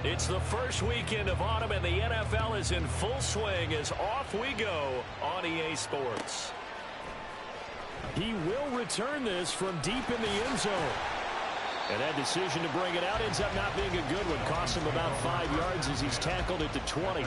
It's the first weekend of autumn, and the NFL is in full swing as off we go on EA Sports. He will return this from deep in the end zone. And that decision to bring it out ends up not being a good one. Costs him about 5 yards as he's tackled at the 20.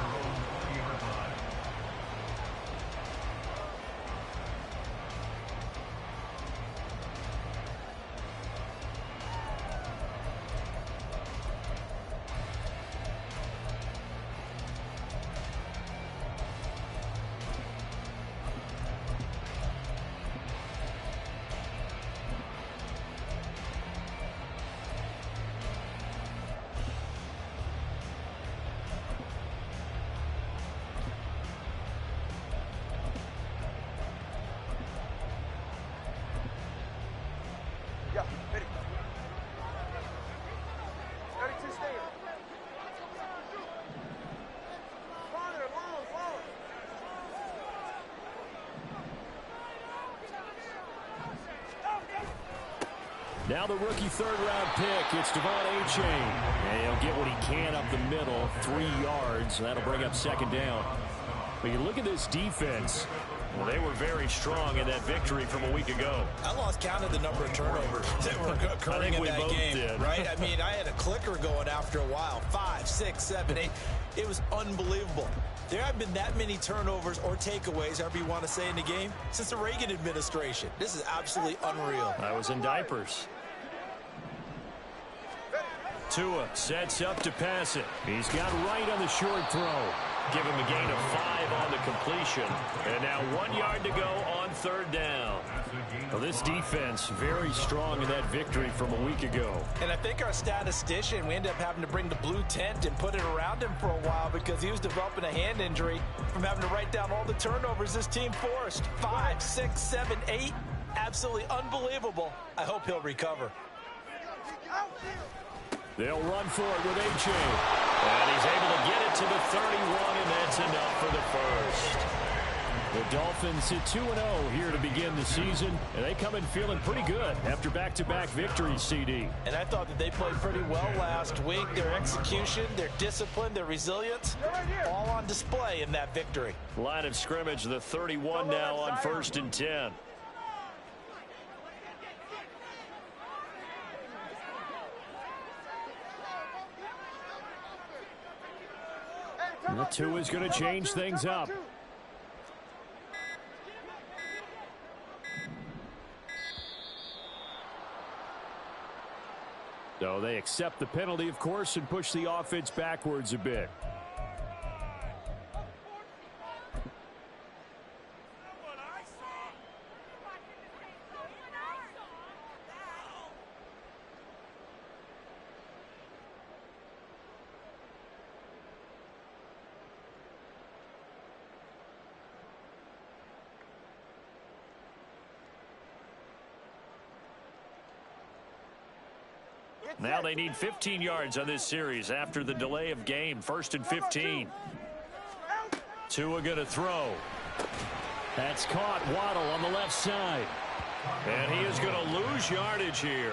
Now the rookie third-round pick, it's Devon Achane. And he'll get what he can up the middle, 3 yards. That'll bring up second down. But you look at this defense. Well, they were very strong in that victory from a week ago. I lost count of the number of turnovers that were occurring in that game, right? I mean, I had a clicker going after a while. 5, 6, 7, 8. It was unbelievable. There haven't been that many turnovers or takeaways, however you want to say, in the game since the Reagan administration. This is absolutely unreal. I was in diapers. Tua sets up to pass it. He's got right on the short throw. Give him a gain of 5 on the completion. And now 1 yard to go on third down. Well, this defense very strong in that victory from a week ago. And I think our statistician, we ended up having to bring the blue tent and put it around him for a while because he was developing a hand injury from having to write down all the turnovers this team forced. 5, 6, 7, 8. Absolutely unbelievable. I hope he'll recover. They'll run for it with Achane. And he's able to get it to the 31, and that's enough for the first. The Dolphins sit 2-0 here to begin the season, and they come in feeling pretty good after back-to-back victories, CD. And I thought that they played pretty well last week. Their execution, their discipline, their resilience, all on display in that victory. Line of scrimmage, the 31 now on 1st and 10. The 2 is going to change things up. So they accept the penalty, of course, and push the offense backwards a bit. Now they need 15 yards on this series after the delay of game. 1st and 15. Tua going to throw. That's caught. Waddle on the left side. And he is going to lose yardage here.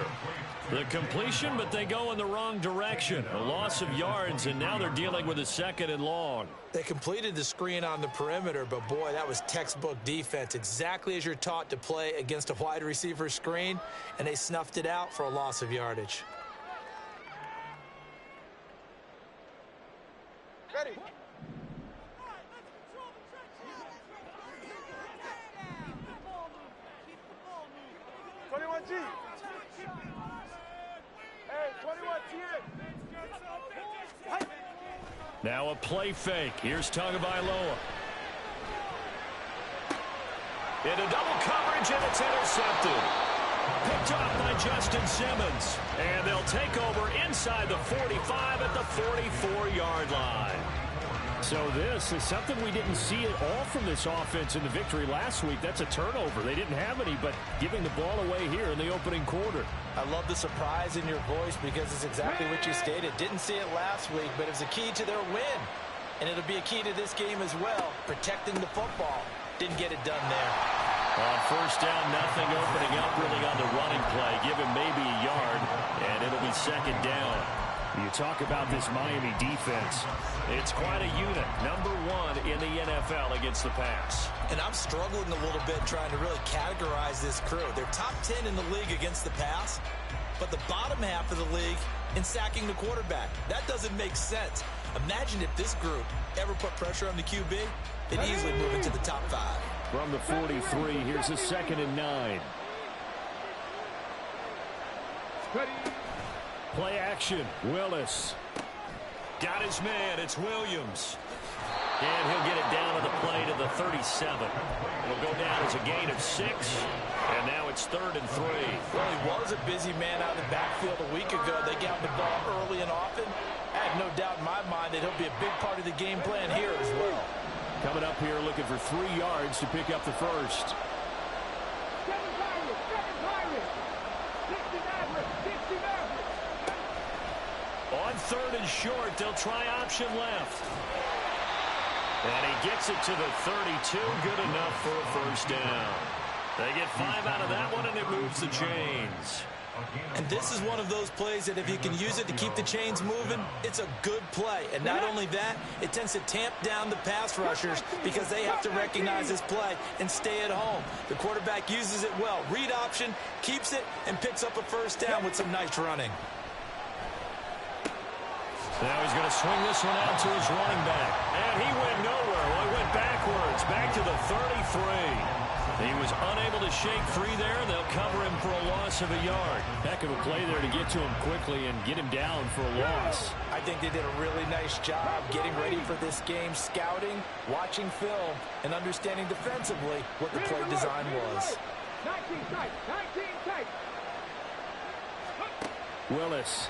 The completion, but they go in the wrong direction. A loss of yards, and now they're dealing with a 2nd and long. They completed the screen on the perimeter, but boy, that was textbook defense. Exactly as you're taught to play against a wide receiver screen, and they snuffed it out for a loss of yardage. Ready. Now a play fake. Here's Tagovailoa. Into double coverage, and it's intercepted. Picked off by Justin Simmons. And they'll take over inside the 45 at the 44-yard line. So this is something we didn't see at all from this offense in the victory last week. That's a turnover. They didn't have any, but giving the ball away here in the opening quarter. I love the surprise in your voice because it's exactly what you stated. Didn't see it last week, but it was a key to their win. And it'll be a key to this game as well, protecting the football. Didn't get it done there. On 1st down, nothing opening up really on the running play. Give him maybe a yard, and it'll be 2nd down. You talk about this Miami defense. It's quite a unit. #1 in the NFL against the pass. And I'm struggling a little bit trying to really categorize this crew. They're top 10 in the league against the pass, but the bottom half of the league in sacking the quarterback. That doesn't make sense. Imagine if this group ever put pressure on the QB, they'd easily move into the top 5. From the 43, here's a 2nd and 9. Play action. Willis. Got his man. It's Williams. And he'll get it down to the play to the 37. It'll go down as a gain of 6. And now it's 3rd and 3. Well, he was a busy man out of the backfield a week ago. They got the ball early and often. I have no doubt in my mind that he'll be a big part of the game plan here as well. Coming up here looking for 3 yards to pick up the first. On 3rd and short, they'll try option left. And he gets it to the 32. Good enough for a first down. They get 5 out of that one, and it moves the chains. And this is one of those plays that if you can use it to keep the chains moving, it's a good play. And not only that, it tends to tamp down the pass rushers because they have to recognize this play and stay at home. The quarterback uses it well. Read option, keeps it, and picks up a first down with some nice running. Now he's going to swing this one out to his running back. And he went nowhere. Well, he went backwards, back to the 33. He was unable to shake free there. They'll cover him for a loss of a yard. Heck of a play there to get to him quickly and get him down for a loss. I think they did a really nice job getting ready for this game, scouting, watching film, and understanding defensively what the play design was. 19 tight, 19 tight. Willis.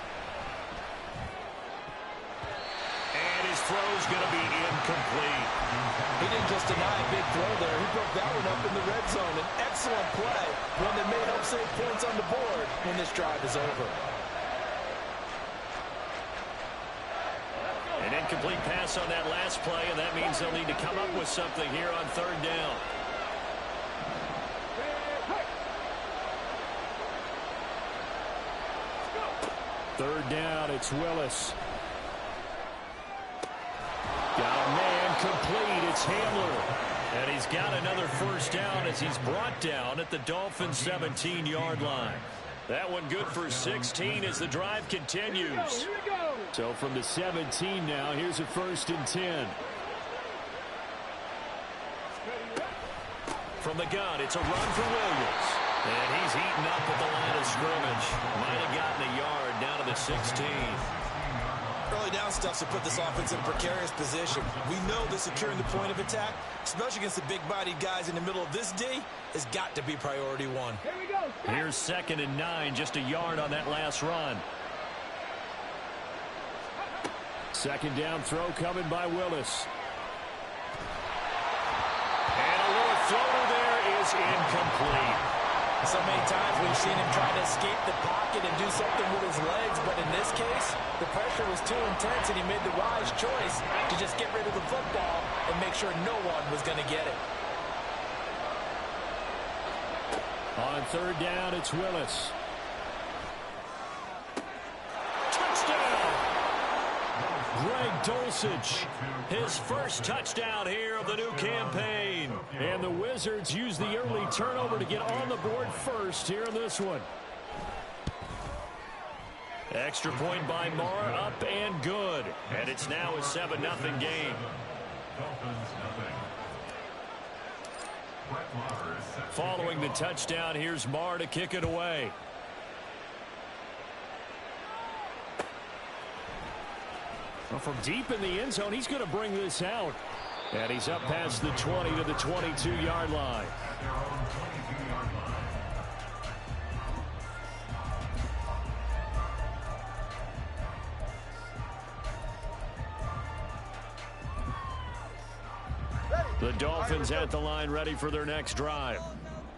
And his throw's going to be incomplete. He didn't just deny a big throw there. He broke that one up in the red zone. An excellent play. One that may help save points on the board when this drive is over. An incomplete pass on that last play, and that means they'll need to come up with something here on 3rd down. Third down, it's Willis. Got a man complete. It's Hamler. And he's got another first down as he's brought down at the Dolphins' 17-yard line. That one good for 16 as the drive continues. So from the 17 now, here's a 1st and 10. From the gun, it's a run for Williams. And he's eaten up at the line of scrimmage. Might have gotten a yard down to the 16. Early down stuff to put this offense in a precarious position. We know that securing the point of attack, especially against the big-bodied guys in the middle of this D, has got to be priority 1. Here we go. Here's 2nd and 9, just a yard on that last run. 2nd down throw coming by Willis. And a little floater there is incomplete. So many times we've seen him try to escape the pocket and do something with his legs, but in this case, the pressure was too intense and he made the wise choice to just get rid of the football and make sure no one was going to get it. On 3rd down, it's Willis. Touchdown! Greg Dulcich, his first touchdown here of the new campaign. And the Wizards use the early turnover to get on the board first here in this one. Extra point by Marr, up and good. And it's now a 7-0 game. Following the touchdown, here's Marr to kick it away. Well, from deep in the end zone, he's going to bring this out. And he's up past the 20 to the 22-yard line. The Dolphins at the line ready for their next drive.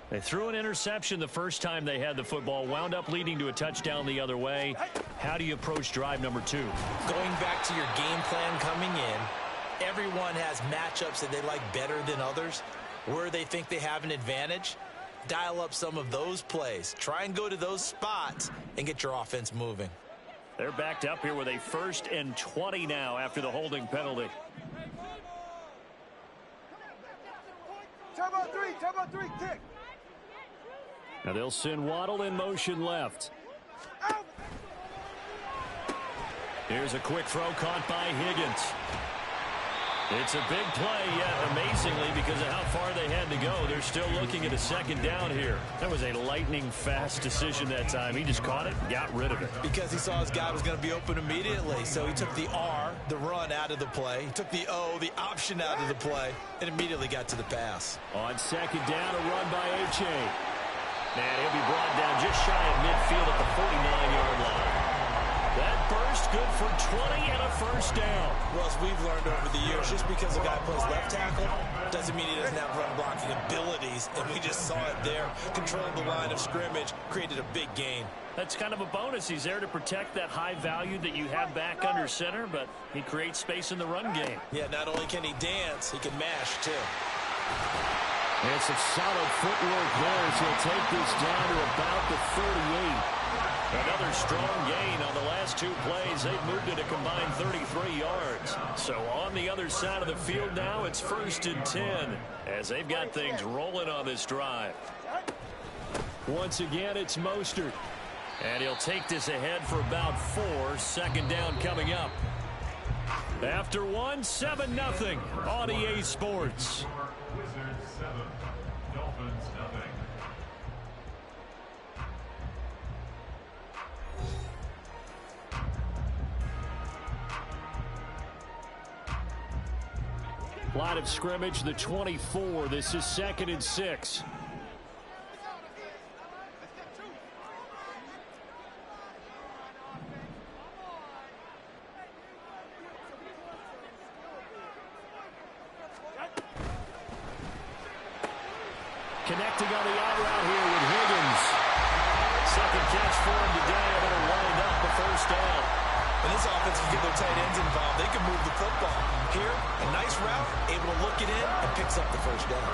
They threw an interception the first time they had the football, wound up leading to a touchdown the other way. How do you approach drive number 2? Going back to your game plan coming in, everyone has matchups that they like better than others. Where they think they have an advantage, dial up some of those plays. Try and go to those spots and get your offense moving. They're backed up here with a 1st and 20 now after the holding penalty. Turbo three, kick. Now they'll send Waddle in motion left. Here's a quick throw caught by Higgins. It's a big play, yet amazingly, because of how far they had to go, they're still looking at a 2nd down here. That was a lightning-fast decision that time. He just caught it and got rid of it. Because he saw his guy was going to be open immediately, so he took the R, the run, out of the play. He took the O, the option, out of the play, and immediately got to the pass. On 2nd down, a run by H.A. And he'll be brought down just shy of midfield at the 49-yard line. That burst good for 20 and a 1st down. Well, as we've learned over the years, just because a guy plays left tackle doesn't mean he doesn't have run blocking abilities, and we just saw it there. Controlled the line of scrimmage, created a big gain. That's kind of a bonus. He's there to protect that high value that you have back under center, but he creates space in the run game. Yeah, not only can he dance, he can mash, too. And some solid footwork there as he'll take this down to about the 48. Another strong gain on the last 2 plays. They've moved it a combined 33 yards. So on the other side of the field now, it's 1st and 10 as they've got things rolling on this drive. Once again, it's Mostert. And he'll take this ahead for about 4. 2nd down coming up. After 1, 7-0 on EA Sports. Wizards 7, Dolphins 0. Line of scrimmage, the 24. This is 2nd and 6. Connecting on the out route here with Higgins. 2nd catch for him today, and it'll wind up the 1st down. And this offense can get their tight ends involved. They can move the football. Here, a nice route, able to look it in, and picks up the 1st down.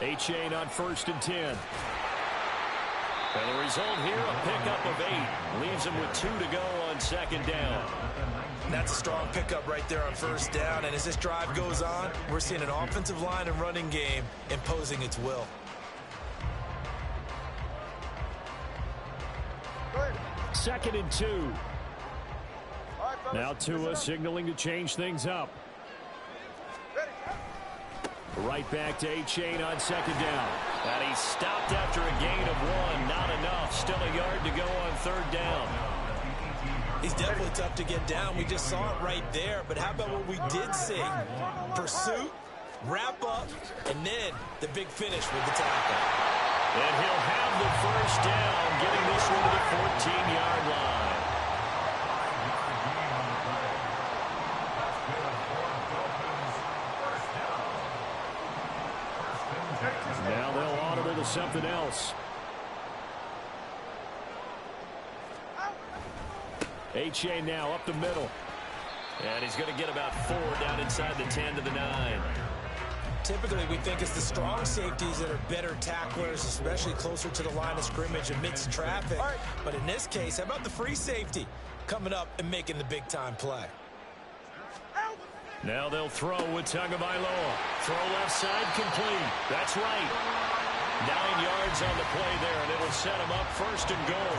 H.A. on 1st and 10. And the result here, a pickup of 8. Leaves him with 2 to go on 2nd down. And that's a strong pickup right there on 1st down. And as this drive goes on, we're seeing an offensive line and running game imposing its will. Second and 2. Now Tua signaling to change things up. Right back to H.A. on 2nd down. And he stopped after a gain of 1. Not enough. Still a yard to go on 3rd down. He's definitely tough to get down. We just saw it right there. But how about what we did see? Pursuit, wrap up, and then the big finish with the tackle. And he'll have the 1st down, getting this one to the 14-yard line. Now they'll audible to something else. H.A. now up the middle. And he's going to get about 4 down inside the 10 to the 9. Typically, we think it's the strong safeties that are better tacklers, especially closer to the line of scrimmage amidst traffic. But in this case, how about the free safety coming up and making the big-time play? Now they'll throw with Tagovailoa. Throw left side complete. That's right. 9 yards on the play there, and it'll set him up 1st and goal.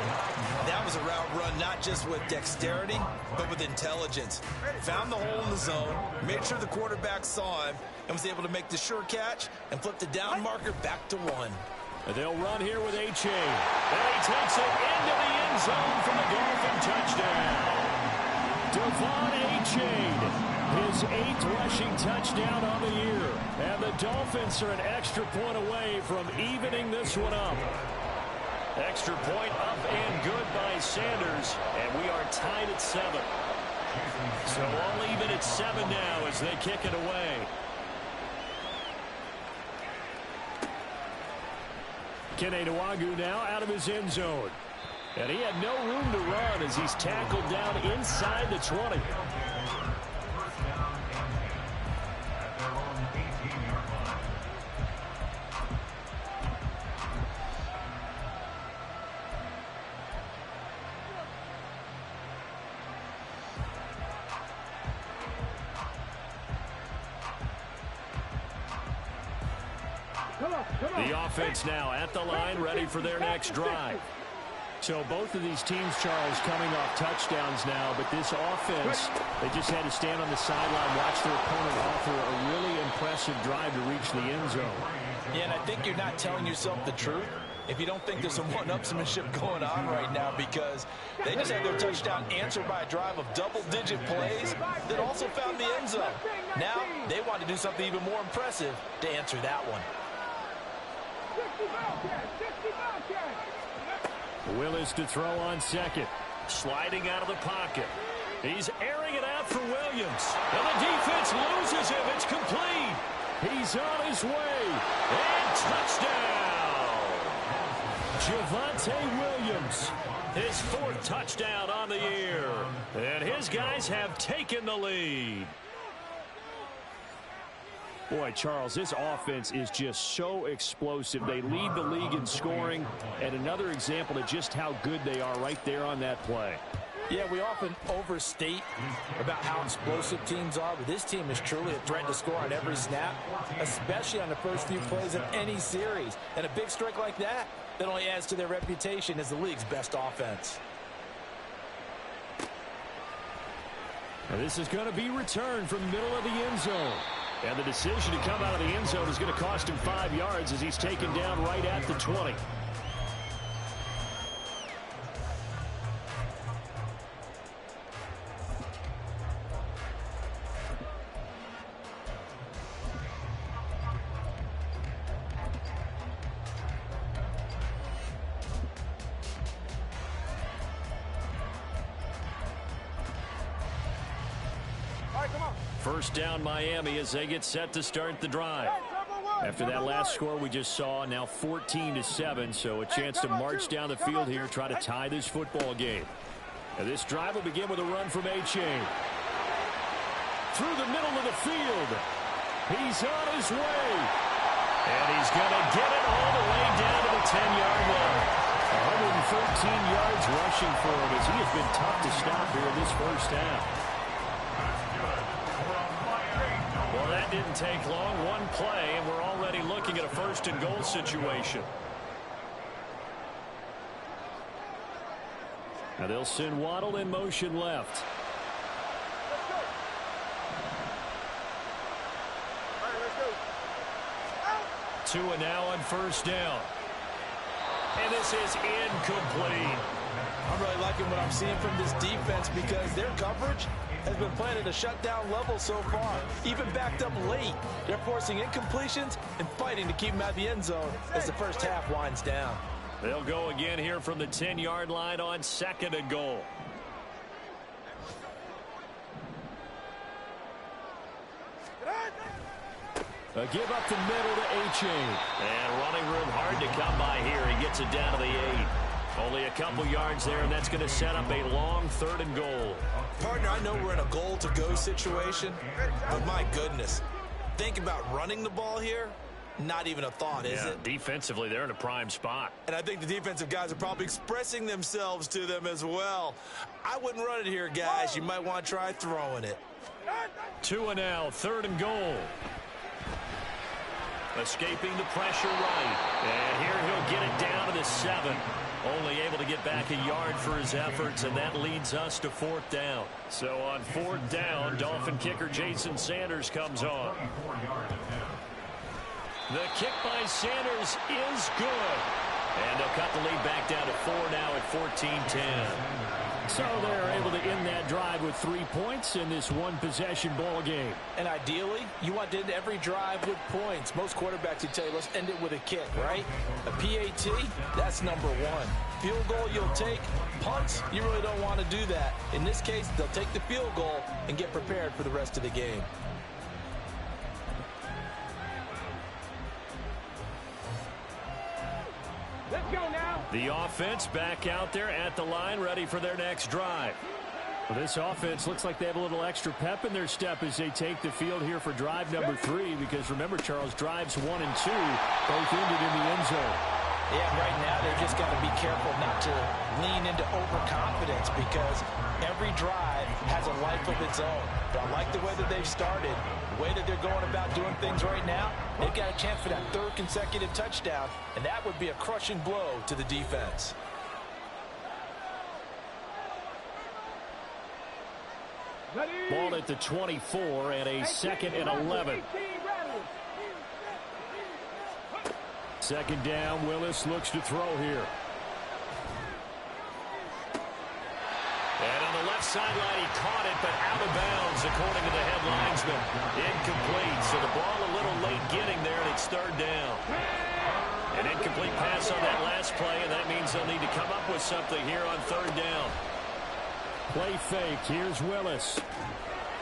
That was a route run not just with dexterity, but with intelligence. Found the hole in the zone, made sure the quarterback saw him, and was able to make the sure catch and flip the down marker back to 1. And they'll run here with H.A. And he takes it into the end zone for the Dolphin touchdown. Devon H.A. His 8th rushing touchdown on the year. And the Dolphins are an extra point away from evening this one up. Extra point up and good by Sanders. And we are tied at 7. So all even at 7 now as they kick it away. Kene Nwangwu now out of his end zone. And he had no room to run as he's tackled down inside the 20. The offense now at the line, ready for their next drive. So both of these teams, Charles, coming off touchdowns now, but this offense, they just had to stand on the sideline, watch their opponent offer a really impressive drive to reach the end zone. Yeah, and I think you're not telling yourself the truth if you don't think there's some one-upsmanship going on right now, because they just had their touchdown answered by a drive of double-digit plays that also found the end zone. Now they want to do something even more impressive to answer that one. Willis to throw on second. Sliding out of the pocket. He's airing it out for Williams. And the defense loses him. It's complete. He's on his way. And touchdown. Javonte Williams. His fourth touchdown on the year. And his guys have taken the lead. Boy, Charles, this offense is just so explosive. They lead the league in scoring, and another example of just how good they are right there on that play. Yeah, we often overstate about how explosive teams are, but this team is truly a threat to score on every snap, especially on the first few plays of any series. And a big strike like that only adds to their reputation as the league's best offense. Now this is going to be returned from the middle of the end zone. And the decision to come out of the end zone is going to cost him 5 yards as he's taken down right at the 20. First down Miami as they get set to start the drive. After that last score we just saw, now 14-7, so a chance to march down the field here, try to tie this football game. And this drive will begin with a run from A-Chain. Through the middle of the field. He's on his way. And he's going to get it all the way down to the 10-yard line. 113 yards rushing for him as he has been tough to stop here in this first half. Well, that didn't take long. One play, and we're already looking at a first-and-goal situation. Now they'll send Waddle in motion left. Tua now on first down. And this is incomplete. I'm really liking what I'm seeing from this defense because their coverage has been playing at a shutdown level so far. Even backed up late, they're forcing incompletions and fighting to keep them out of the end zone as the first half winds down. They'll go again here from the 10-yard line on second and goal. A give up the middle to A-Chain. And running room hard to come by here. He gets it down to the 8. Only a couple yards there, and that's going to set up a long third and goal. Partner, I know we're in a goal-to-go situation, but my goodness, think about running the ball here. Not even a thought, is it? Defensively, they're in a prime spot. And I think the defensive guys are probably expressing themselves to them as well. I wouldn't run it here, guys. You might want to try throwing it. Tua now, third and goal. Escaping the pressure right. And here he'll get it down to the 7. Only able to get back a yard for his efforts, and that leads us to fourth down. So on fourth down, Dolphin kicker Jason Sanders comes on. The kick by Sanders is good. And they'll cut the lead back down to 4 now at 14-10. So they're able to end that drive with 3 points in this one-possession ball game. And ideally, you want to end every drive with points. Most quarterbacks would tell you, let's end it with a kick, right? A PAT, that's number 1. Field goal you'll take. Punts, you really don't want to do that. In this case, they'll take the field goal and get prepared for the rest of the game. Let's go now. The offense back out there at the line, ready for their next drive. Well, this offense looks like they have a little extra pep in their step as they take the field here for drive number 3, because remember, Charles, drives 1 and 2 both ended in the end zone. Yeah, right now they've just got to be careful not to lean into overconfidence because every drive has a life of its own. But I like the way that they've started, the way that they're going about doing things right now. They've got a chance for that third consecutive touchdown, and that would be a crushing blow to the defense. Ball at the 24 and a 2nd and 11. Second down, Willis looks to throw here. And on the left sideline, he caught it, but out of bounds, according to the head linesman. Incomplete, so the ball a little late getting there, and it's third down. An incomplete pass on that last play, and that means they'll need to come up with something here on third down. Play fake. Here's Willis.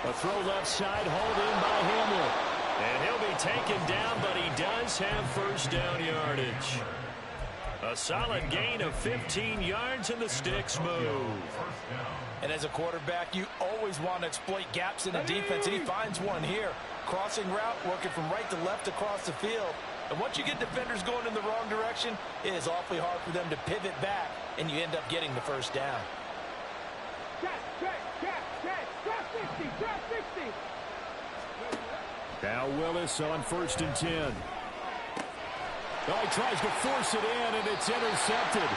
A throw left side, hauled in by Hamler. And he'll be taken down, but he does have first down yardage. A solid gain of 15 yards, and the sticks move. And as a quarterback, you always want to exploit gaps in a defense, and he finds one here. Crossing route, working from right to left across the field. And once you get defenders going in the wrong direction, it is awfully hard for them to pivot back, and you end up getting the first down. Now Willis on 1st and 10. Oh, he tries to force it in, and it's intercepted.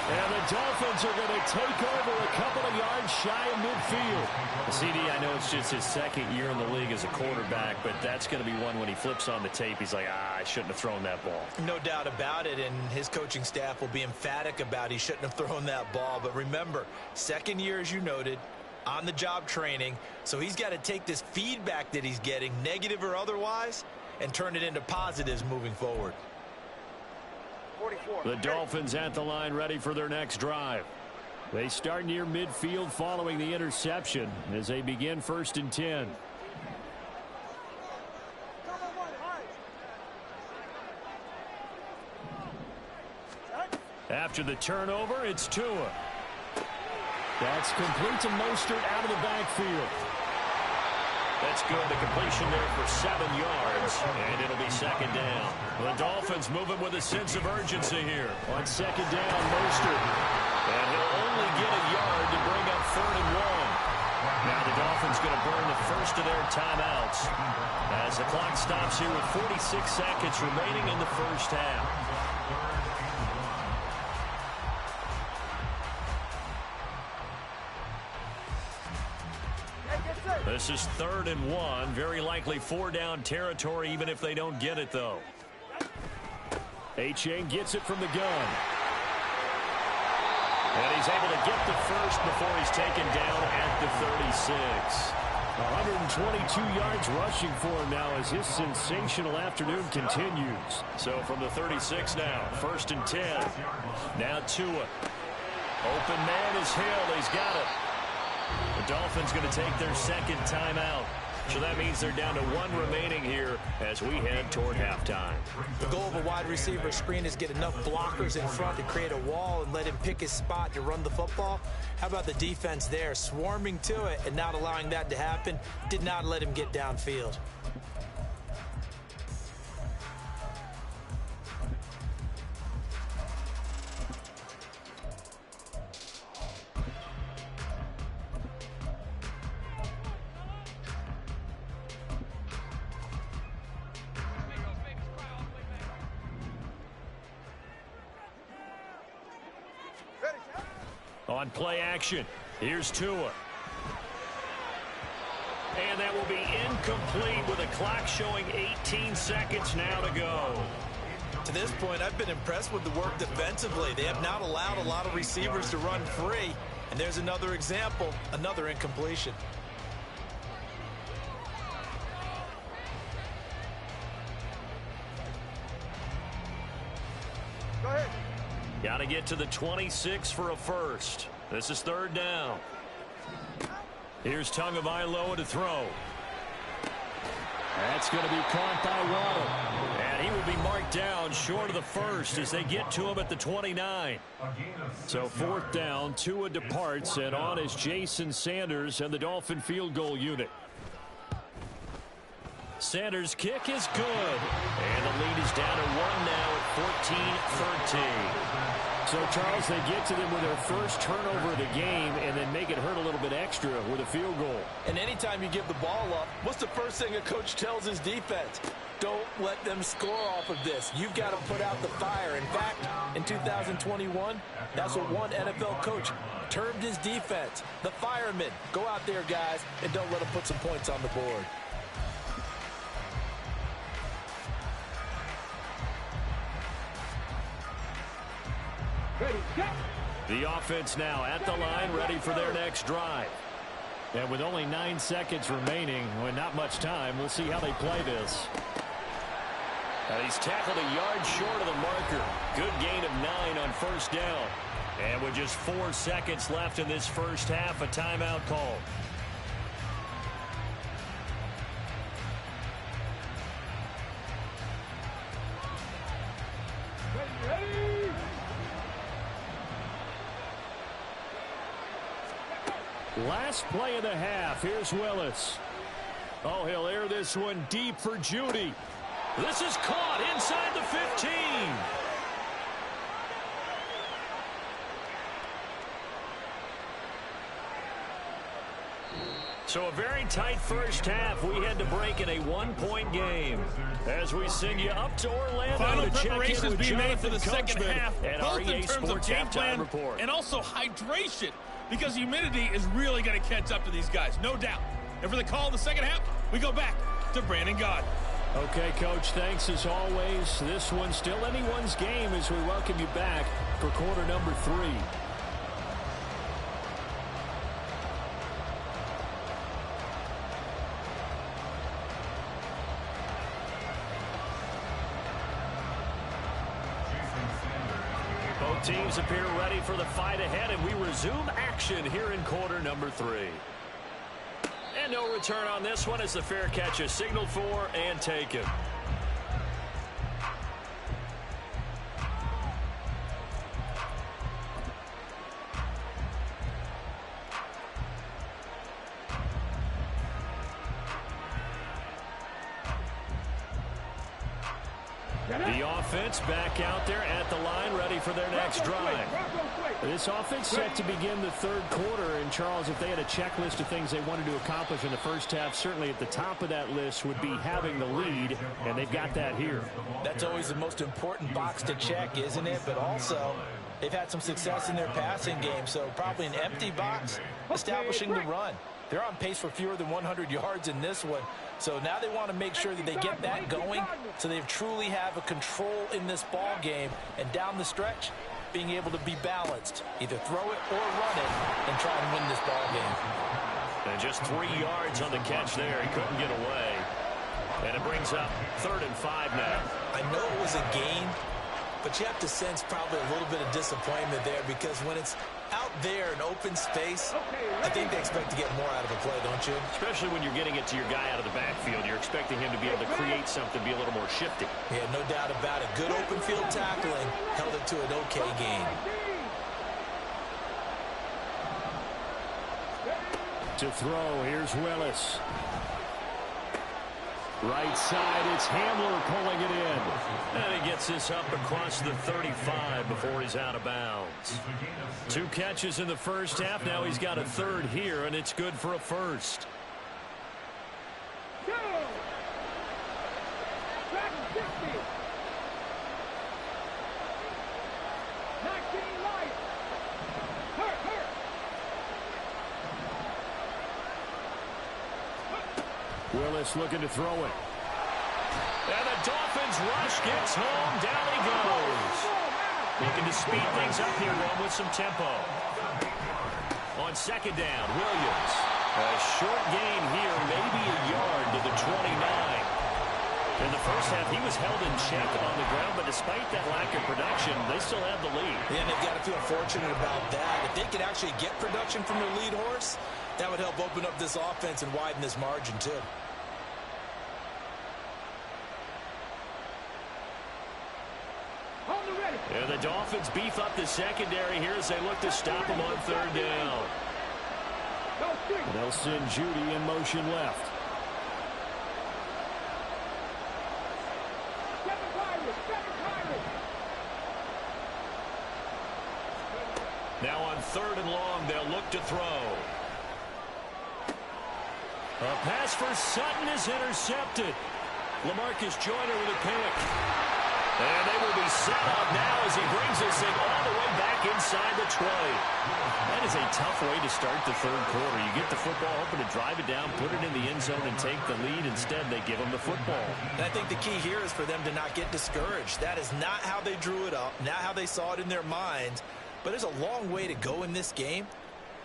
And the Dolphins are going to take over a couple of yards shy of midfield. CD, I know it's just his second year in the league as a quarterback, but that's going to be one when he flips on the tape. He's like, I shouldn't have thrown that ball. No doubt about it, and his coaching staff will be emphatic about he shouldn't have thrown that ball. But remember, second year, as you noted, on-the-job training, so he's got to take this feedback that he's getting, negative or otherwise, and turn it into positives moving forward. The Dolphins at the line ready for their next drive. They start near midfield following the interception as they begin 1st and 10. After the turnover, it's Tua. That's complete to Mostert out of the backfield. That's good. The completion there for 7 yards, and it'll be second down. The Dolphins moving with a sense of urgency here. On second down, Mostert. And he'll only get a yard to bring up 3rd and 1. Now the Dolphins going to burn the first of their timeouts as the clock stops here with 46 seconds remaining in the first half. This is 3rd and 1. Very likely 4-down territory, even if they don't get it, though. A-Chain gets it from the gun. And he's able to get the first before he's taken down at the 36. 122 yards rushing for him now as his sensational afternoon continues. So from the 36 now, 1st and 10. Now Tua. Open man is Hill. He's got it. The Dolphins going to take their second timeout. So that means they're down to 1 remaining here as we head toward halftime. The goal of a wide receiver screen is get enough blockers in front to create a wall and let him pick his spot to run the football. How about the defense there, swarming to it and not allowing that to happen? Did not let him get downfield. On play action, here's Tua. And that will be incomplete with a clock showing 18 seconds now to go. To this point, I've been impressed with the work defensively. They have not allowed a lot of receivers to run free. And there's another example, another incompletion. Go ahead. Got to get to the 26 for a first. This is 3rd down. Here's Tagovailoa to throw. That's going to be caught by Waddle. And he will be marked down short of the first as they get to him at the 29. So 4th down, Tua departs, and on is Jason Sanders and the Dolphin field goal unit. Sanders' kick is good. And the lead is down to 1 now at 14-13. So, Charles, they get to them with their first turnover of the game and then make it hurt a little bit extra with a field goal. And anytime you give the ball up, what's the first thing a coach tells his defense? Don't let them score off of this. You've got to put out the fire. In fact, in 2021, that's what one NFL coach termed his defense. The firemen. Go out there, guys, and don't let them put some points on the board. The offense now at the line, ready for their next drive. And with only 9 seconds remaining, with not much time, we'll see how they play this. And he's tackled a yard short of the marker. Good gain of 9 on first down. And with just 4 seconds left in this first half, a timeout call. Last play of the half. Here's Willis. Oh, he'll air this one deep for Judy. This is caught inside the 15. So a very tight first half. We had to break in a 1-point game. As we send you up to Orlando Final to check in preparations with being made for the Jonathan second Coachman half, at both REA in terms of Sports game Halftime plan Report. and also hydration, because humidity is really going to catch up to these guys, no doubt. And for the call of the second half, we go back to Brandon Gaudin. Okay, Coach, thanks as always. This one's still anyone's game as we welcome you back for quarter number 3. Both teams appear ready for the fight ahead, and we resume action here in quarter number 3. And no return on this one as the fair catch is signaled for and taken. The offense back out there at the line, ready for their next drive. This offense set to begin the third quarter, and Charles, if they had a checklist of things they wanted to accomplish in the first half, certainly at the top of that list would be having the lead, and they've got that here. That's always the most important box to check, isn't it? But also, they've had some success in their passing game, so probably an empty box, establishing the run. They're on pace for fewer than 100 yards in this one. So now they want to make sure that they get that going so they truly have a control in this ball game. And down the stretch, being able to be balanced. Either throw it or run it and try and win this ball game. And just 3 yards on the catch there. He couldn't get away. And it brings up 3rd and 5 now. I know it was a gain, but you have to sense probably a little bit of disappointment there because when it's out there in open space, I think they expect to get more out of a play, don't you? Especially when you're getting it to your guy out of the backfield. You're expecting him to be able to create something, be a little more shifty. Yeah, no doubt about it. Good open field tackling held it to an okay gain. To throw, here's Willis. Right side, it's Hamler pulling it in. And he gets this up across the 35 before he's out of bounds. 2 catches in the first half. Now he's got a 3rd here, and it's good for a 1st. Willis looking to throw it. And the Dolphins rush gets home. Down he goes. Looking to speed things up here, going with some tempo. On 2nd down, Williams. A short gain here, maybe a yard to the 29. In the first half, he was held in check on the ground, but despite that lack of production, they still have the lead. Yeah, and they've got to feel fortunate about that. If they could actually get production from their lead horse, that would help open up this offense and widen this margin, too. And the Dolphins beef up the secondary here as they look to stop him on 3rd down. They'll send Judy in motion left. third and long. They'll look to throw. A pass for Sutton is intercepted. LaMarcus Joyner with a pick. And they will be set up now as he brings this thing all the way back inside the 20. That is a tough way to start the third quarter. You get the football, hoping to drive it down, put it in the end zone, and take the lead. Instead, they give them the football. And I think the key here is for them to not get discouraged. That is not how they drew it up, not how they saw it in their minds. But there's a long way to go in this game.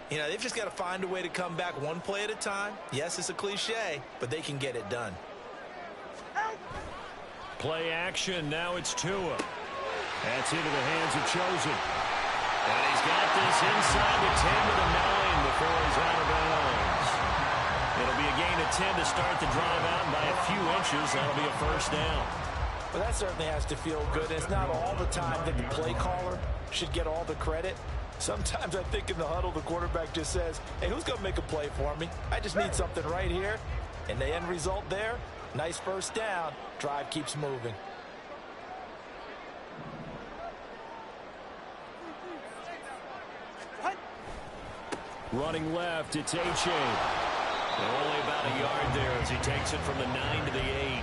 You know, they've just got to find a way to come back one play at a time. Yes, it's a cliche, but they can get it done. Play action. Now it's Tua. That's into the hands of Chosen. And he's got this inside the 10 to the 9 before he's out of bounds. It'll be a gain of 10 to start the drive out, and by a few inches, that'll be a first down. Well, that certainly has to feel good. It's not all the time that the play caller should get all the credit. Sometimes I think in the huddle, the quarterback just says, hey, who's going to make a play for me? I just need something right here. And the end result there, nice first down. Drive keeps moving. Running left, it's A-Chain. Only about a yard there as he takes it from the 9 to the 8.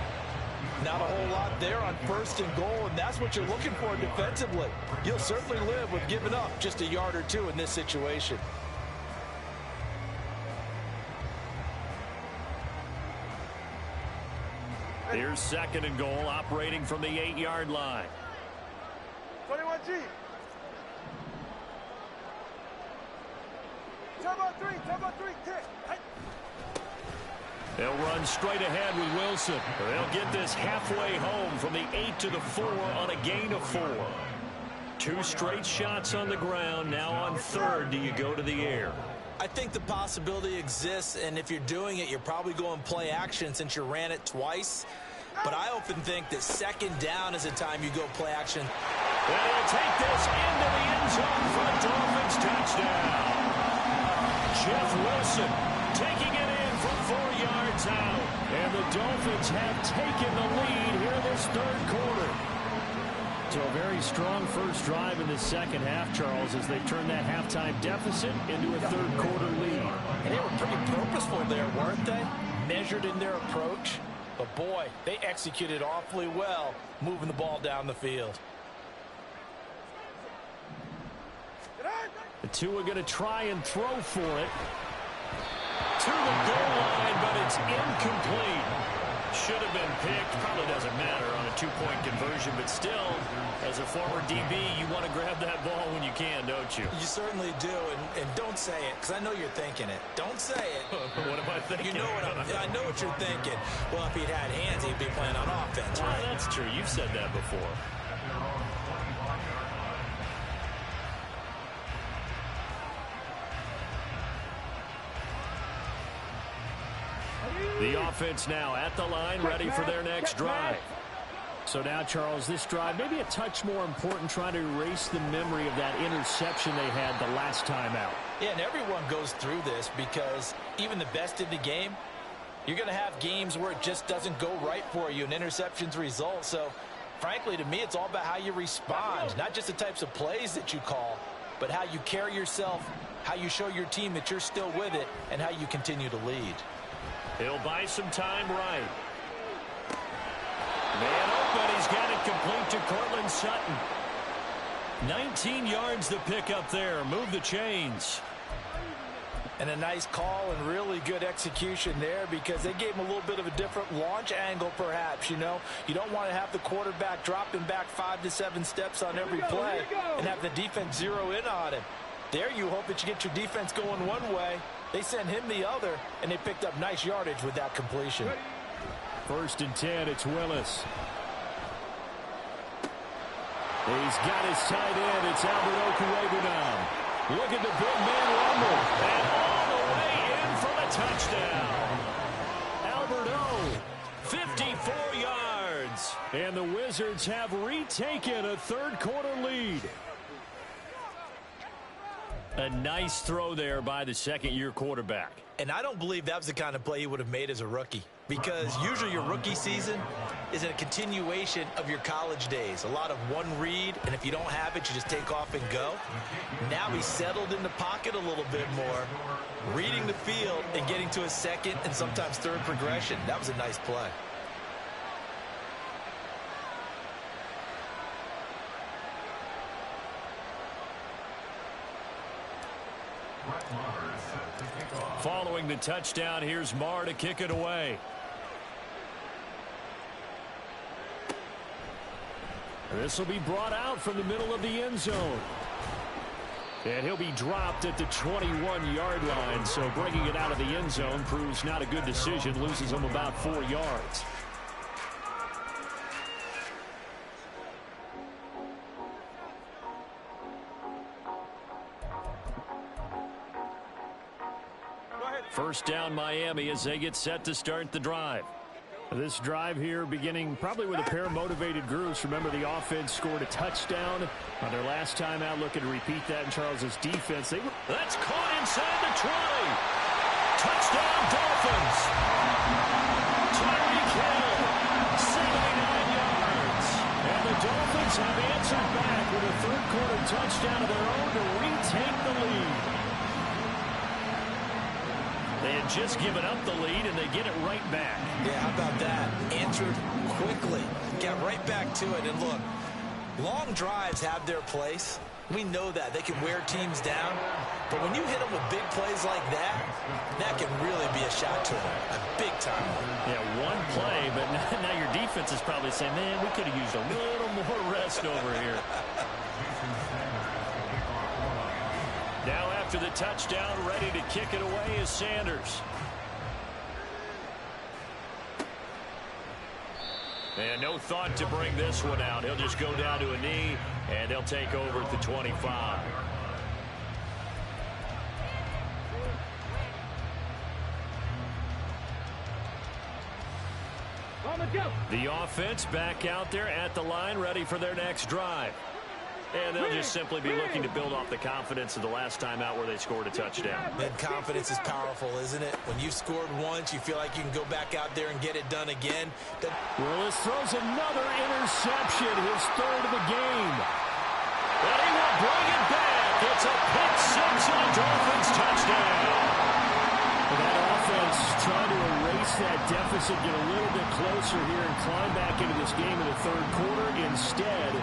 Not a whole lot there on first and goal, and that's what you're looking for defensively. You'll certainly live with giving up just a yard or two in this situation. Here's second and goal, operating from the 8-yard line. 21G. Turbo 3, kick. They'll run straight ahead with Wilson. They'll get this halfway home from the 8 to the 4 on a gain of 4. 2 straight shots on the ground. Now on third, do you go to the air? I think the possibility exists, and if you're doing it, you're probably going play action since you ran it twice. But I often think that second down is the time you go play action. And he'll take this into the end zone for a Dolphins touchdown. Jeff Wilson taking it in from 4 yards out. And the Dolphins have taken the lead here in this third quarter. So a very strong first drive in the second half, Charles, as they turn that halftime deficit into a third quarter lead. And they were pretty purposeful there, weren't they? Measured in their approach. But boy, they executed awfully well, moving the ball down the field. The two are going to try and throw for it. To the goal line, but it's incomplete. Should have been picked. Probably doesn't matter on a 2-point conversion, but still, as a former DB, you want to grab that ball when you can, don't you? You certainly do, and don't say it, because I know you're thinking it. Don't say it. What am I thinking? You know I know what you're thinking. Well, if he'd had hands, he'd be playing on offense, right? That's true. You've said that before. The offense now at the line, ready for their next drive. So now, Charles, this drive maybe a touch more important, trying to erase the memory of that interception they had the last time out. Yeah, and everyone goes through this because even the best in the game, you're going to have games where it just doesn't go right for you, and interceptions result. So, frankly, to me, it's all about how you respond, not just the types of plays that you call, but how you carry yourself, how you show your team that you're still with it, and how you continue to lead. He'll buy some time right. Man open, he's got it complete to Cortland Sutton. 19 yards the pick up there. Move the chains. And a nice call and really good execution there because they gave him a little bit of a different launch angle perhaps, you know. You don't want to have the quarterback dropping back 5 to 7 steps on every play and have the defense zero in on him. There you hope that you get your defense going one way. They sent him the other, and they picked up nice yardage with that completion. 1st and 10, it's Willis. He's got his tight end. It's Albert Okuebu now. Look at the big man rumble. And all the way in for the touchdown. Albert O, 54 yards. And the Wizards have retaken a third quarter lead. A nice throw there by the second-year quarterback. And I don't believe that was the kind of play he would have made as a rookie, because usually your rookie season is a continuation of your college days. A lot of one read, and if you don't have it, you just take off and go. Now he's settled in the pocket a little bit more, reading the field and getting to a second and sometimes third progression. That was a nice play. Following the touchdown, here's Marr to kick it away. This will be brought out from the middle of the end zone. And he'll be dropped at the 21-yard line, so bringing it out of the end zone proves not a good decision, loses him about 4 yards. First down Miami as they get set to start the drive. This drive here beginning probably with a pair of motivated groups. Remember, the offense scored a touchdown on their last time out, looking to repeat that in Charles's defense. That's caught inside the 20. Touchdown Dolphins. Tyreek Hill, 79 yards. And the Dolphins have answered back with a third-quarter touchdown of their own to retake the lead. They had just given up the lead, and they get it right back. Yeah, how about that? Answered quickly. Got right back to it. And look, long drives have their place. We know that. They can wear teams down. But when you hit them with big plays like that, that can really be a shot to them. A big time one. Yeah, one play, but now your defense is probably saying, man, we could have used a little more rest over here. Now after the touchdown, ready to kick it away is Sanders. And no thought to bring this one out. He'll just go down to a knee, and they'll take over at the 25. The offense back out there at the line, ready for their next drive. And they'll just simply be looking to build off the confidence of the last time out where they scored a touchdown. And confidence is powerful, isn't it? When you've scored once, you feel like you can go back out there and get it done again. Willis throws another interception, his third of the game. And he will bring it back. It's a pick six and a Dolphins touchdown. And that offense trying to erase that deficit, get a little bit closer here and climb back into this game in the third quarter. Instead,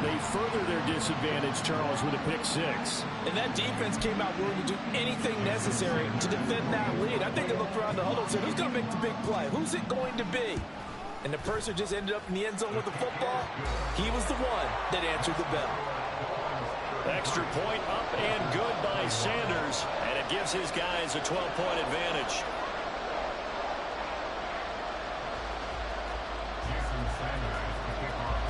they further their disadvantage, Charles, with a pick six. And that defense came out willing to do anything necessary to defend that lead. I think they looked around the huddle and said, who's going to make the big play? Who's it going to be? And the person just ended up in the end zone with the football. He was the one that answered the bell. Extra point up and good by Sanders. And it gives his guys a 12-point advantage.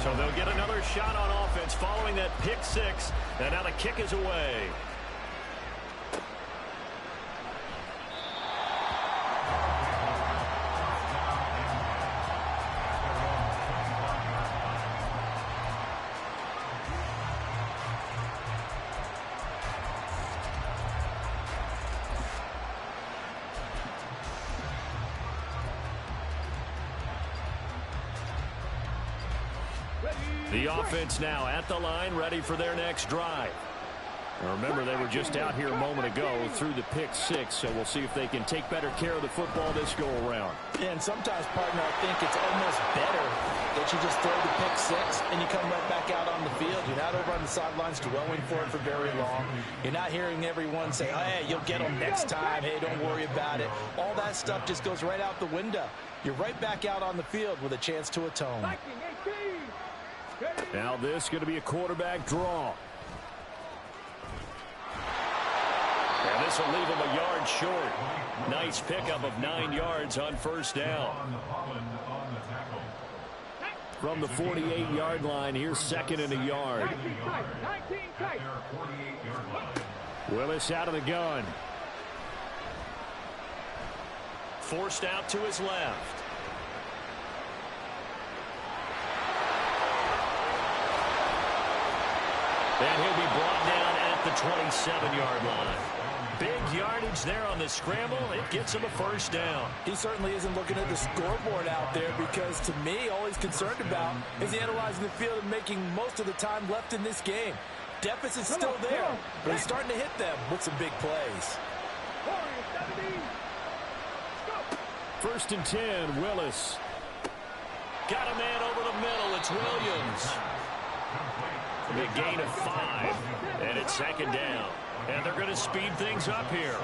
So they'll get another shot on offense following that pick six. And now the kick is away. The offense now at the line, ready for their next drive. Now remember, they were just out here a moment ago through the pick six, so we'll see if they can take better care of the football this go-around. And sometimes, partner, I think it's almost better that you just throw the pick six and you come right back out on the field. You're not over on the sidelines dwelling for it for very long. You're not hearing everyone say, oh, hey, you'll get them next time. Hey, don't worry about it. All that stuff just goes right out the window. You're right back out on the field with a chance to atone. Now this is going to be a quarterback draw. And this will leave him a yard short. Nice pickup of 9 yards on first down. From the 48-yard line, here's second and a yard. Willis out of the gun. Forced out to his left. And he'll be brought down at the 27-yard line. Big yardage there on the scramble. It gets him a first down. He certainly isn't looking at the scoreboard out there because, to me, all he's concerned about is analyzing the field and making most of the time left in this game. Deficit's still there, but he's starting to hit them with some big plays. 1st and 10, Willis. Got a man over the middle. It's Williams. The gain of 5, and it's 2nd down. And they're going to speed things up here.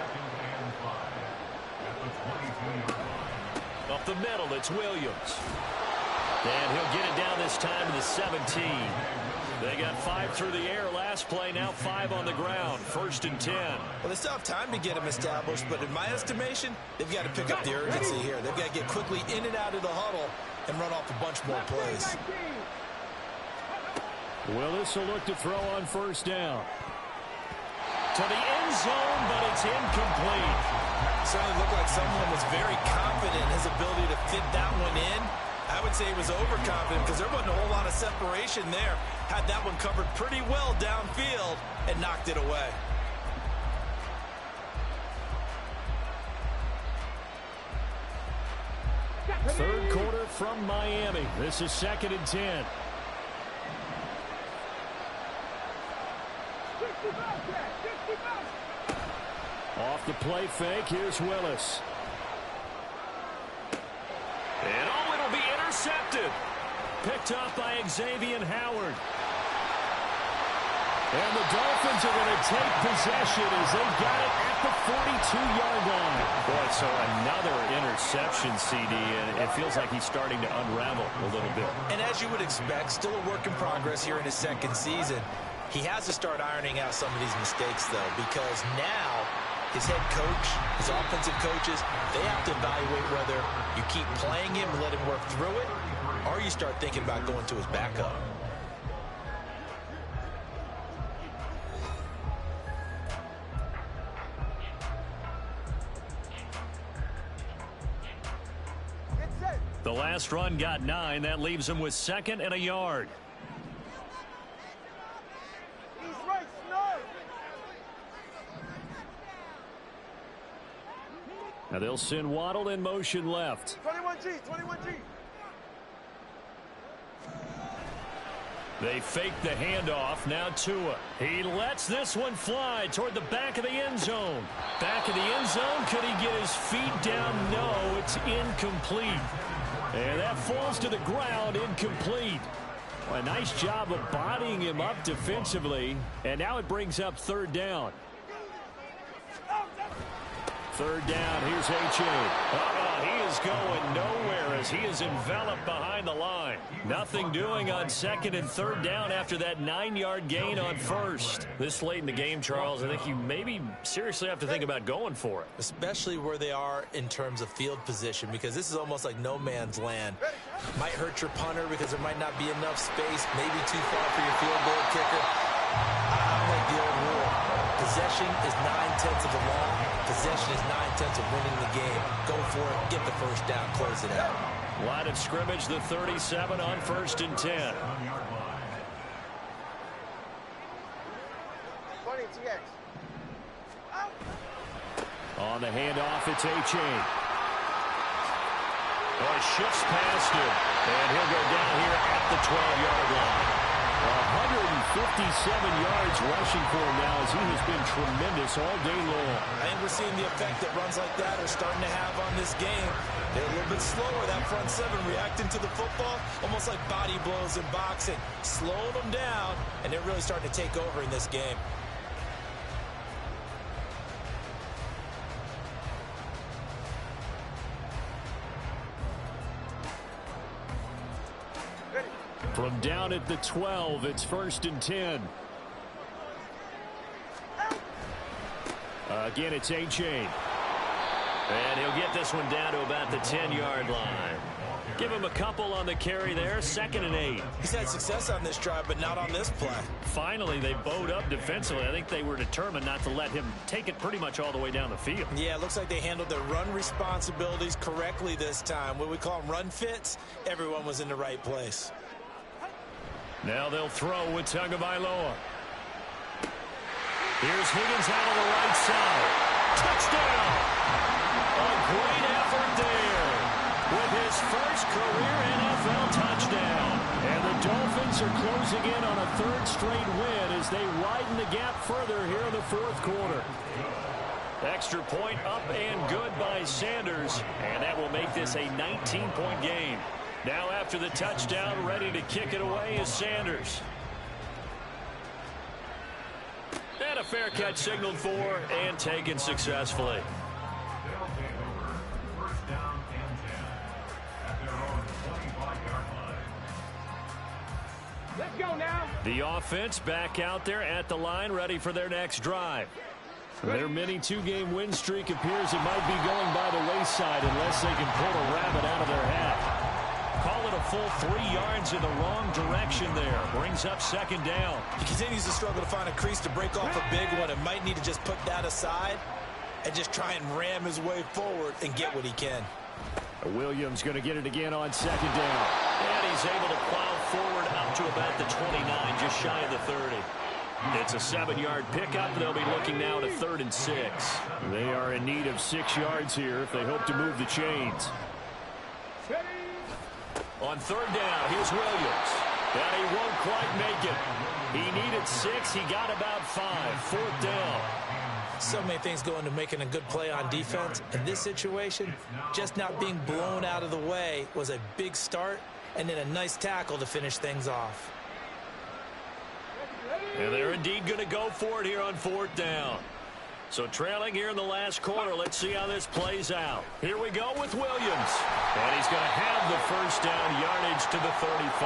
Up the middle, it's Williams. And he'll get it down this time to the 17. They got 5 through the air last play, now 5 on the ground. 1st and 10. Well, they still have time to get him established, but in my estimation, they've got to pick up the urgency here. They've got to get quickly in and out of the huddle and run off a bunch more plays. Willis will look to throw on 1st down. To the end zone, but it's incomplete. Certainly looked like someone was very confident in his ability to fit that one in. I would say he was overconfident because there wasn't a whole lot of separation there. Had that one covered pretty well downfield and knocked it away. Third quarter from Miami. This is 2nd and 10. Off the play fake, here's Willis. And oh, it'll be intercepted. Picked up by Xavier Howard. And the Dolphins are going to take possession as they got it at the 42-yard line. Boy, so another interception, CD, and it feels like he's starting to unravel a little bit. And as you would expect, still a work in progress here in his 2nd season. He has to start ironing out some of these mistakes, though, because now his head coach, his offensive coaches, they have to evaluate whether you keep playing him and let him work through it, or you start thinking about going to his backup. The last run got 9. That leaves him with 2nd and a yard. Now they'll send Waddle in motion left. 21G, 21G. They fake the handoff. Now Tua. He lets this one fly toward the back of the end zone. Back of the end zone. Could he get his feet down? No, it's incomplete. And that falls to the ground, incomplete. Well, a nice job of bodying him up defensively. And now it brings up 3rd down. 3rd down, here's H.A. He is going nowhere as he is enveloped behind the line. Nothing doing on 2nd and 3rd down after that 9-yard gain on 1st. This late in the game, Charles, I think you maybe seriously have to think about going for it. Especially where they are in terms of field position, because this is almost like no man's land. Might hurt your punter because there might not be enough space, maybe too far for your field goal kicker. I like the old rule. Possession is 9/10 of the law. Possession is 9/10 of winning the game. Go for it. Get the first down. Close it out. Line of scrimmage, the 37 on 1st and 10. 20 TX. On the handoff, it's H.A. Oh, shifts past him. And he'll go down here at the 12-yard line. 157 yards rushing for him now as he has been tremendous all day long. And we're seeing the effect that runs like that are starting to have on this game. They're a little bit slower, that front 7, reacting to the football, almost like body blows in boxing, slowing them down, and they're really starting to take over in this game. From down at the 12, it's 1st and 10. Again, it's H.A. And he'll get this one down to about the 10-yard line. Give him a couple on the carry there. 2nd and 8. He's had success on this drive, but not on this play. Finally, they bowed up defensively. I think they were determined not to let him take it pretty much all the way down the field. Yeah, it looks like they handled their run responsibilities correctly this time. What we call them run fits, everyone was in the right place. Now they'll throw with Tagovailoa. Here's Higgins out on the right side. Touchdown! A great effort there with his first career NFL touchdown. And the Dolphins are closing in on a third straight win as they widen the gap further here in the fourth quarter. Extra point up and good by Sanders, and that will make this a 19-point game. Now after the touchdown, ready to kick it away is Sanders. And a fair catch signaled for and taken successfully. They'll take over. First down and 10 at their own 25-yard line. Let's go now. The offense back out there at the line, ready for their next drive. Their mini two-game win streak appears it might be going by the wayside unless they can pull a rabbit out of their hat. Call it a full 3 yards in the wrong direction there. Brings up second down. He continues to struggle to find a crease to break off a big one and might need to just put that aside and just try and ram his way forward and get what he can. Williams going to get it again on second down. And he's able to plow forward up to about the 29, just shy of the 30. It's a 7-yard pickup. They'll be looking now to 3rd and 6. They are in need of 6 yards here if they hope to move the chains. On 3rd down, here's Williams. And he won't quite make it. He needed 6. He got about 5. 4th down. So many things go into making a good play on defense. In this situation, just not being blown out of the way was a big start, and then a nice tackle to finish things off. And they're indeed going to go for it here on 4th down. So trailing here in the last quarter, let's see how this plays out. Here we go with Williams. And he's going to have the first down, yardage to the 35.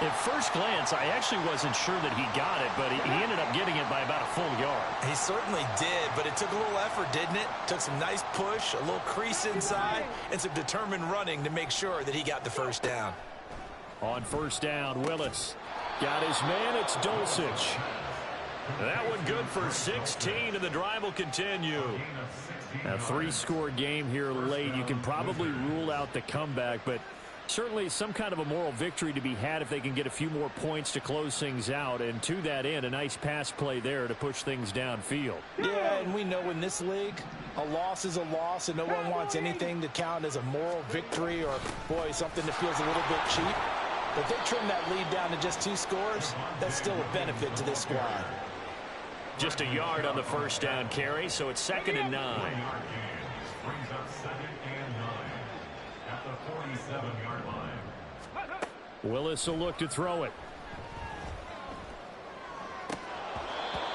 At first glance, I actually wasn't sure that he got it, but he ended up getting it by about a full yard. He certainly did, but it took a little effort, didn't it? Took some nice push, a little crease inside, and some determined running to make sure that he got the first down. On first down, Willis got his man. It's Dulcich. That one good for 16, and the drive will continue. A 3-score game here late. You can probably rule out the comeback, but certainly some kind of a moral victory to be had if they can get a few more points to close things out. And to that end, a nice pass play there to push things downfield. Yeah, and we know in this league, a loss is a loss, and no one wants anything to count as a moral victory or, boy, something that feels a little bit cheap. But if they trim that lead down to just 2 scores, that's still a benefit to this squad. Just a yard on the first down carry, so it's 2nd and 9. Brings up 2nd and 9 at the 47-yard line. Willis will look to throw it.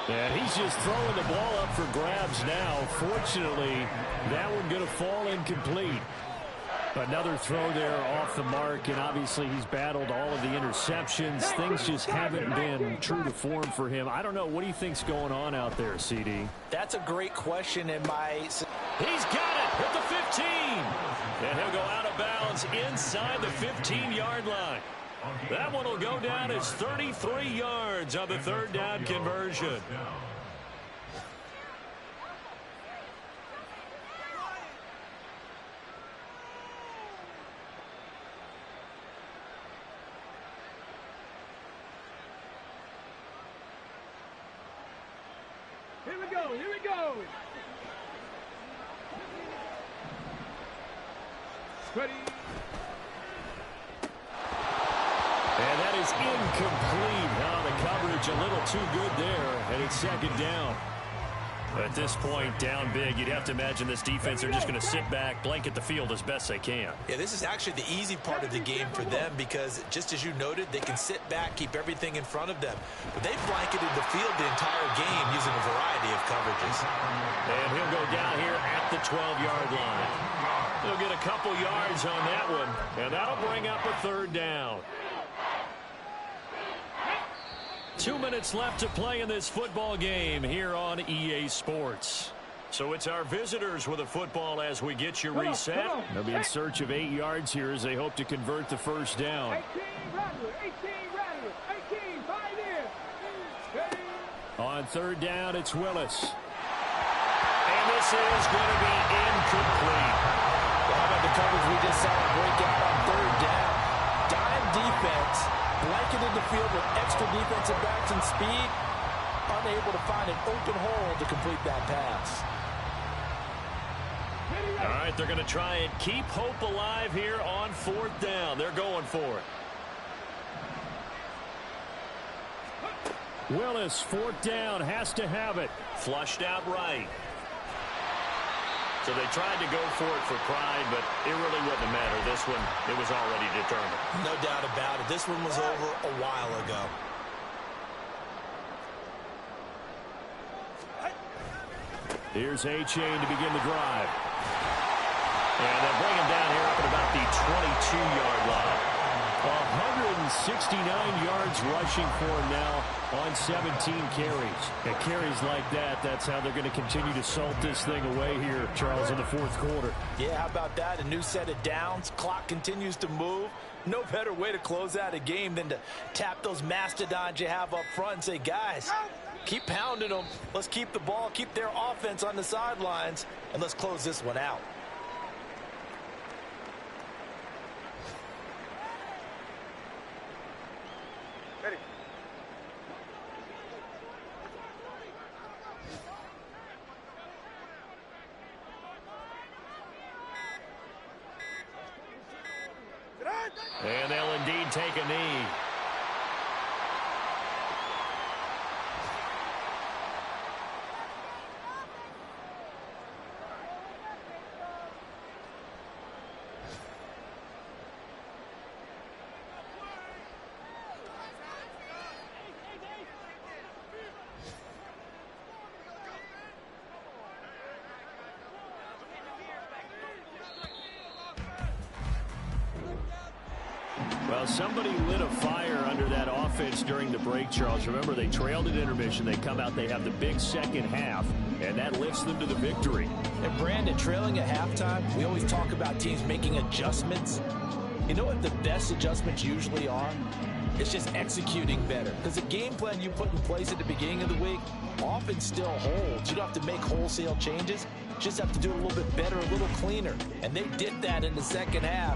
And he's just throwing the ball up for grabs now. Fortunately, that one going to fall incomplete. Another throw there off the mark, and obviously he's battled all of the interceptions. Things just haven't been true to form for him. I don't know. What do you think's going on out there, CD? That's a great question in my... He's got it at the 15. And he'll go out of bounds inside the 15-yard line. That one will go down as 33 yards on the 3rd down conversion. Here we go. Here we go. Ready. And that is incomplete. Now the coverage a little too good there, and it's 2nd down. At this point, down big, you'd have to imagine this defense are just going to sit back, blanket the field as best they can. Yeah, this is actually the easy part of the game for them because, just as you noted, they can sit back, keep everything in front of them. But they've blanketed the field the entire game using a variety of coverages. And he'll go down here at the 12-yard line. He'll get a couple yards on that one, and that'll bring up a 3rd down. 2 minutes left to play in this football game here on EA Sports. So it's our visitors with a football as we get you reset. They'll be in search of 8 yards here as they hope to convert the first down. 18, Rattler. 18, Rattler. 18, 5 in. On 3rd down, it's Willis. And this is going to be incomplete. How about the coverage we just saw break out on 3rd down? Dime defense, blanketed the field with extra defensive backs and speed. unable to find an open hole to complete that pass. All right, they're going to try and keep hope alive here on 4th down. They're going for it. Willis, 4th down, has to have it. Flushed out right. So they tried to go for it for pride, but it really wouldn't have mattered. This one, it was already determined. No doubt about it. This one was over a while ago. Here's A-Chain to begin the drive. And they'll bring him down here up at about the 22-yard line. 169 yards rushing for him now on 17 carries. And carries like that, that's how they're going to continue to salt this thing away here, Charles, in the 4th quarter. Yeah, how about that? A new set of downs. Clock continues to move. No better way to close out a game than to tap those mastodons you have up front and say, guys, keep pounding them. Let's keep the ball, keep their offense on the sidelines, and let's close this one out. And they'll indeed take a knee. Well, somebody lit a fire under that offense during the break, Charles. Remember, they trailed at intermission. They come out, they have the big second half, and that lifts them to the victory. And Brandon, trailing at halftime, we always talk about teams making adjustments. You know what the best adjustments usually are? It's just executing better. Because the game plan you put in place at the beginning of the week often still holds. You don't have to make wholesale changes. You just have to do it a little bit better, a little cleaner. And they did that in the second half.